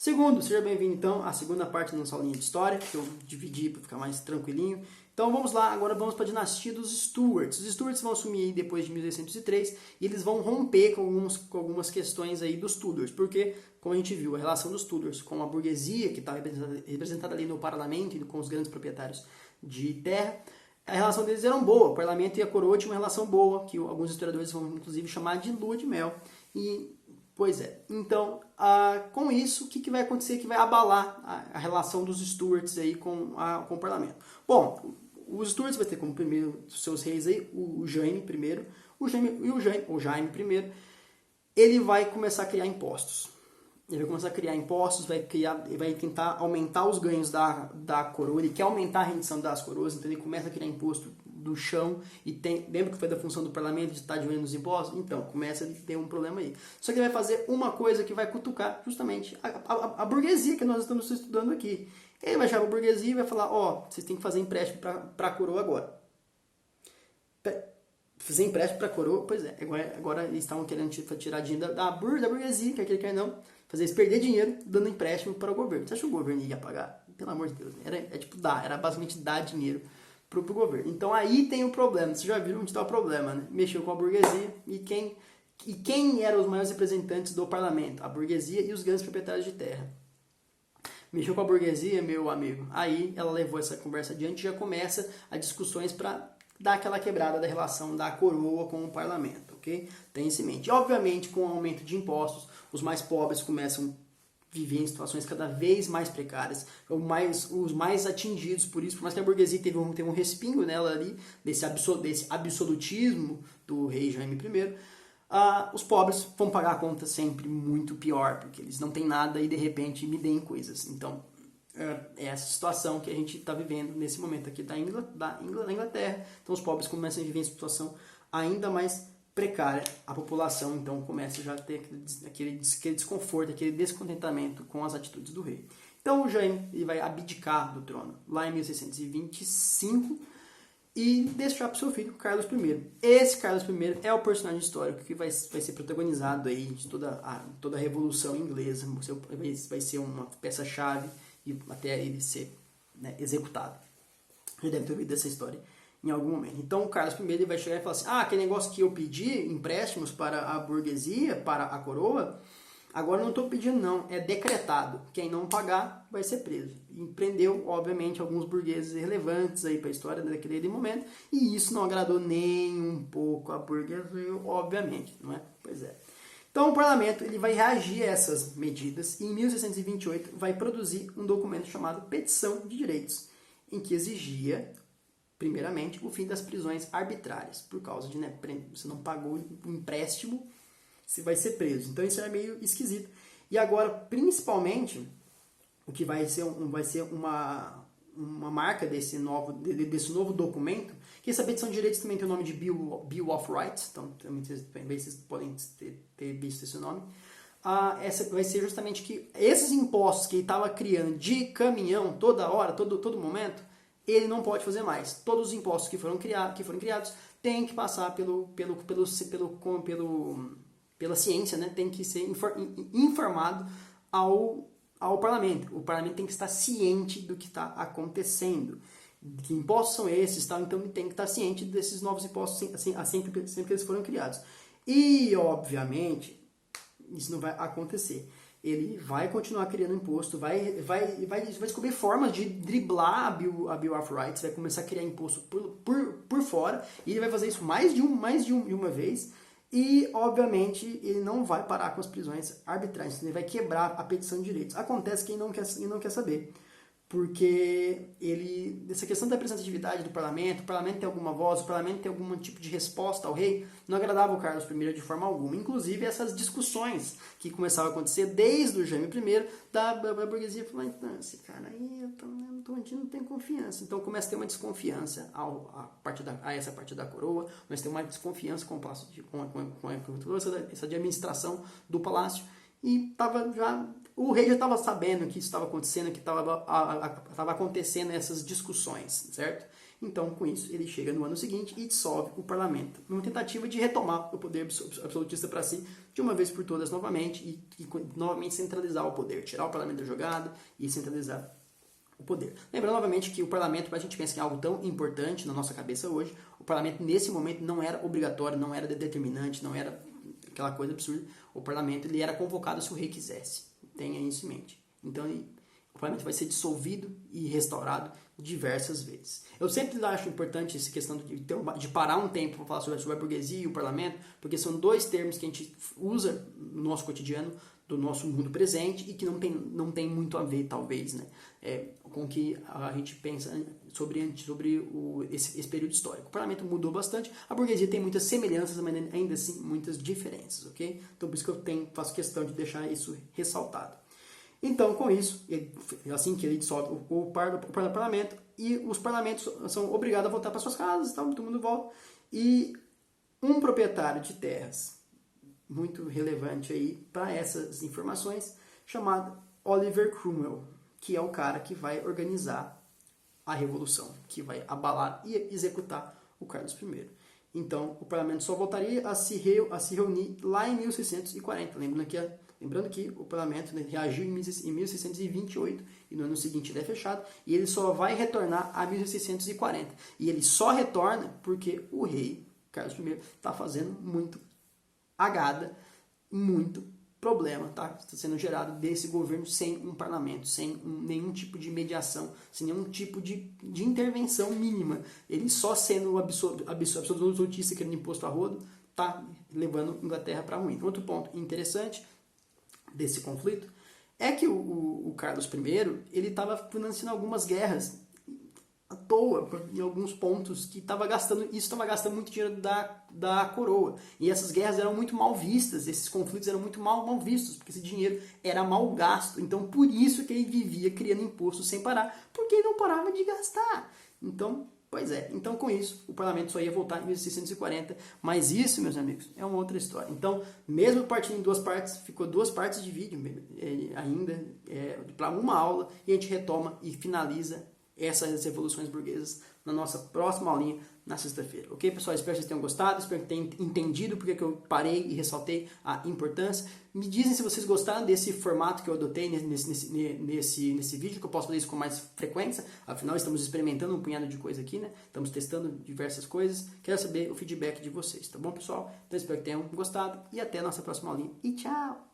Segundo, seja bem-vindo então à segunda parte da nossa aulinha de história, que eu dividi para ficar mais tranquilinho. Então vamos lá, agora vamos para a dinastia dos Stuarts. Os Stuarts vão assumir aí depois de 1603 e eles vão romper com algumas questões aí dos Tudors, porque, como a gente viu, a relação dos Tudors com a burguesia, que está representada ali no parlamento e com os grandes proprietários de terra, a relação deles era boa, o parlamento e a coroa tinham uma relação boa, que alguns historiadores vão inclusive chamar de lua de mel. Pois é, então, com isso, o que vai acontecer? Que vai abalar a relação dos Stuarts aí com o parlamento. Bom, os Stuarts vai ter como primeiro dos seus reis aí o Jaime I, o Jaime I, ele vai começar a criar impostos. Ele vai começar a criar impostos, vai tentar aumentar os ganhos da coroa, ele quer aumentar a rendição das coroas, então ele começa a criar imposto do chão, lembra que foi da função do parlamento de estar de olho nos impostos? Então, começa a ter um problema aí. Só que ele vai fazer uma coisa que vai cutucar justamente a burguesia que nós estamos estudando aqui. Ele vai chamar a burguesia e vai falar, vocês têm que fazer empréstimo para a coroa agora. Fazer empréstimo para a coroa, pois é, agora eles estavam querendo tirar dinheiro da burguesia, quer queira, quer não, fazer eles perder dinheiro dando empréstimo para o governo. Você acha que o governo ia pagar? Pelo amor de Deus, era basicamente dar dinheiro para o governo. Então aí tem o problema, vocês já viram onde está o problema, né? Mexeu com a burguesia e quem eram os maiores representantes do parlamento? A burguesia e os grandes proprietários de terra. Mexeu com a burguesia, meu amigo. Aí ela levou essa conversa adiante e já começa as discussões para dar aquela quebrada da relação da coroa com o parlamento, ok? Tem isso em mente. E, obviamente, com o aumento de impostos, os mais pobres começam a viver em situações cada vez mais precárias, os mais atingidos por isso, por mais que a burguesia teve um respingo nela ali, desse absolutismo do rei Jaime I, os pobres vão pagar a conta sempre muito pior, porque eles não têm nada e de repente me deem coisas. Então, é essa situação que a gente está vivendo nesse momento aqui da Inglaterra. Então, os pobres começam a viver em situação ainda mais precária. A população, então, começa já a ter aquele desconforto, aquele descontentamento com as atitudes do rei. Então, o Jaime ele vai abdicar do trono lá em 1625 e deixar para o seu filho, Carlos I. Esse Carlos I é o personagem histórico que vai ser protagonizado aí de toda a Revolução Inglesa. Vai ser uma peça-chave e até ele ser executado. Já deve ter ouvido essa história em algum momento. Então o Carlos I ele vai chegar e falar assim, aquele negócio que eu pedi, empréstimos para a burguesia, para a coroa, agora não estou pedindo não, é decretado. Quem não pagar vai ser preso. E prendeu, obviamente, alguns burgueses relevantes aí para a história daquele momento, e isso não agradou nem um pouco a burguesia, obviamente, não é? Pois é. Então o parlamento ele vai reagir a essas medidas e em 1628 vai produzir um documento chamado Petição de Direitos, em que exigia, primeiramente, o fim das prisões arbitrárias, por causa de você não pagou o empréstimo, você vai ser preso. Então isso é meio esquisito. E agora, principalmente, o que vai ser uma marca desse novo documento, que essa petição de direitos também tem o nome de Bill of Rights, então também vocês podem ter visto esse nome. Essa vai ser justamente que esses impostos que ele estava criando de caminhão toda hora, todo momento, ele não pode fazer mais. Todos os impostos que foram criados têm que passar pela ciência, né? Tem que ser informado ao parlamento. O parlamento tem que estar ciente do que está acontecendo. Que impostos são esses, tal, então ele tem que estar ciente desses novos impostos sempre que eles foram criados. E, obviamente, isso não vai acontecer. Ele vai continuar criando imposto, vai descobrir formas de driblar a Bill of Rights, vai começar a criar imposto por fora, e ele vai fazer isso mais de uma vez. E, obviamente, ele não vai parar com as prisões arbitrárias, ele vai quebrar a petição de direitos. Acontece que ele não quer saber, porque essa questão da representatividade do parlamento, o parlamento tem alguma voz, o parlamento tem algum tipo de resposta ao rei, não agradava o Carlos I de forma alguma. Inclusive, essas discussões que começavam a acontecer desde o Jaime I, da burguesia falando, esse cara aí, não tenho confiança. Então começa a ter uma desconfiança a essa parte da coroa, começa a ter uma desconfiança com essa administração do palácio, e o rei já estava sabendo que isso estava acontecendo, que estava acontecendo essas discussões, certo? Então, com isso, ele chega no ano seguinte e dissolve o parlamento, numa tentativa de retomar o poder absolutista para si, de uma vez por todas novamente, e novamente centralizar o poder, tirar o parlamento da jogada e centralizar o poder. Lembrando novamente que o parlamento, para a gente pensar em algo tão importante na nossa cabeça hoje, o parlamento nesse momento não era obrigatório, não era determinante, não era aquela coisa absurda. O parlamento ele era convocado se o rei quisesse. Tenha isso em mente. Então o parlamento vai ser dissolvido e restaurado diversas vezes. Eu sempre acho importante essa questão de parar um tempo para falar sobre a burguesia e o parlamento, porque são dois termos que a gente usa no nosso cotidiano, do nosso mundo presente, e que não tem muito a ver, talvez, né, com o que a gente pensa sobre esse período histórico. O parlamento mudou bastante, a burguesia tem muitas semelhanças, mas ainda assim muitas diferenças, ok? Então por isso que eu faço questão de deixar isso ressaltado. Então, com isso, assim que ele dissolve o parlamento, e os parlamentos são obrigados a voltar para suas casas, todo mundo volta, e um proprietário de terras muito relevante aí para essas informações, chamado Oliver Cromwell, que é o cara que vai organizar a revolução, que vai abalar e executar o Carlos I. Então, o parlamento só voltaria a se reunir lá em 1640. Lembrando que o parlamento, né, reagiu em 1628 e no ano seguinte ele é fechado, e ele só vai retornar a 1640. E ele só retorna porque o rei Carlos I está fazendo muito muito problema, tá? Está sendo gerado desse governo sem um parlamento, sem nenhum tipo de mediação, sem nenhum tipo de intervenção mínima. Ele só sendo o absolutista, querendo imposto a rodo, tá levando a Inglaterra para ruim. Outro ponto interessante desse conflito é que o Carlos I ele estava financiando algumas guerras à toa, em alguns pontos, que estava gastando muito dinheiro da coroa. E essas guerras eram muito mal vistas, esses conflitos eram muito mal vistos, porque esse dinheiro era mal gasto. Então, por isso que ele vivia criando impostos sem parar, porque ele não parava de gastar. Então, pois é. Então, com isso, o parlamento só ia voltar em 1640. Mas isso, meus amigos, é uma outra história. Então, mesmo partindo em duas partes, ficou 2 partes de vídeo ainda, para uma aula, e a gente retoma e finaliza essas revoluções burguesas na nossa próxima aulinha na sexta-feira. Ok, pessoal? Espero que vocês tenham gostado, espero que tenham entendido porque que eu parei e ressaltei a importância. Me dizem se vocês gostaram desse formato que eu adotei nesse vídeo, que eu posso fazer isso com mais frequência. Afinal, estamos experimentando um punhado de coisa aqui, né? Estamos testando diversas coisas. Quero saber o feedback de vocês, tá bom, pessoal? Então, espero que tenham gostado e até a nossa próxima aulinha. E tchau!